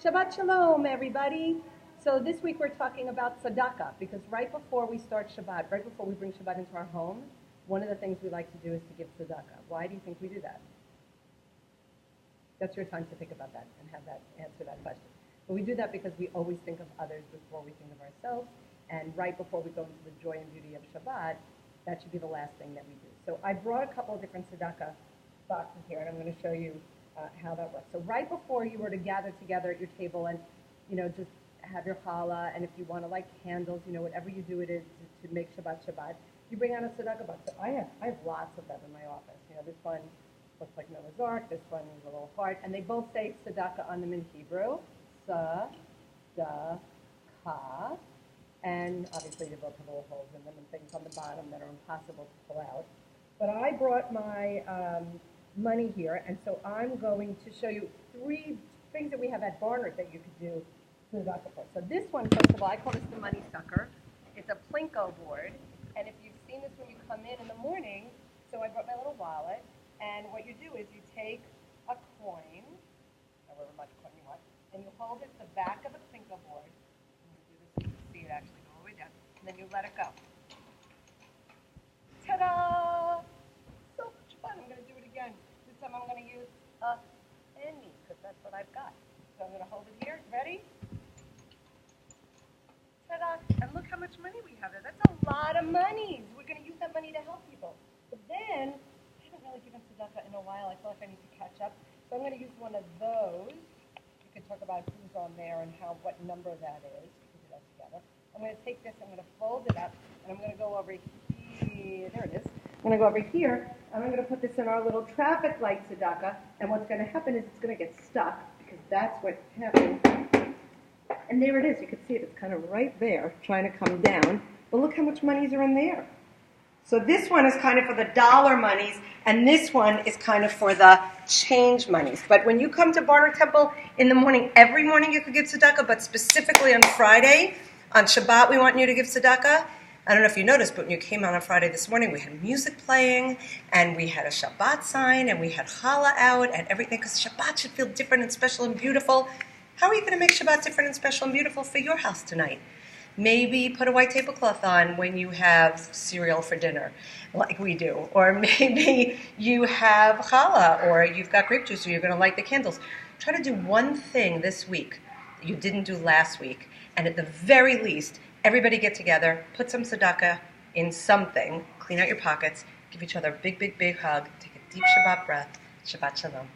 Shabbat Shalom, everybody. So this week we're talking about tzedakah, because right before we start Shabbat, right before we bring Shabbat into our home, one of the things we like to do is to give tzedakah. Why do you think we do that? That's your time to think about that and have that answer that question. But we do that because we always think of others before we think of ourselves, and right before we go into the joy and beauty of Shabbat, that should be the last thing that we do. So I brought a couple of different tzedakah boxes here, and I'm going to show you how that works. So right before you were to gather together at your table and, just have your challah, and if you want to light candles, whatever you do it is to make Shabbat Shabbat, you bring out a tzedakah box. So I have lots of them in my office. This one looks like Noah's Ark. This one is a little heart, and they both say tzedakah on them in Hebrew. Tzedakah. And obviously they both have little holes in them and things on the bottom that are impossible to pull out. But I brought my money here, and so I'm going to show you 3 things that we have at Barnard that you could do tzedakah for. So this one, first of all, I call this the money sucker. It's a plinko board, and if you've seen this when you come in the morning, so I brought my little wallet, and what you do is you take a coin, however much coin you want, and you hold it to the back of the plinko board. You see it actually go all the way down, and then you let it go. Ta-da! So much fun. I'm going to do it again. This time I'm going to use a penny, because that's what I've got. So I'm going to hold it here. Ready? Ta-da! And look how much money we have there. That's a lot of money. We're going to use that money to help people. But then, I haven't really given tzedakah in a while. I feel like I need to catch up. So I'm going to use one of those. You can talk about who's on there and what number that is. We can do that together. I'm going to take this, I'm going to fold it up, and I'm going to go over here. There it is. I'm going to go over here, and I'm going to put this in our little traffic light tzedakah, and what's going to happen is it's going to get stuck, because that's what happens. And there it is. You can see it. It's kind of right there, trying to come down. But look how much monies are in there. So this one is kind of for the dollar monies, and this one is kind of for the change monies. But when you come to Barnard Temple in the morning, every morning you could give tzedakah, but specifically on Friday, on Shabbat, we want you to give tzedakah. I don't know if you noticed, but when you came out on Friday this morning, we had music playing, and we had a Shabbat sign, and we had challah out, and everything, because Shabbat should feel different and special and beautiful. How are you going to make Shabbat different and special and beautiful for your house tonight? Maybe put a white tablecloth on when you have cereal for dinner, like we do. Or maybe you have challah, or you've got grape juice, or you're going to light the candles. Try to do one thing this week that you didn't do last week, and at the very least, everybody get together, put some tzedakah in something, clean out your pockets, give each other a big, big, big hug, take a deep Shabbat breath. Shabbat Shalom.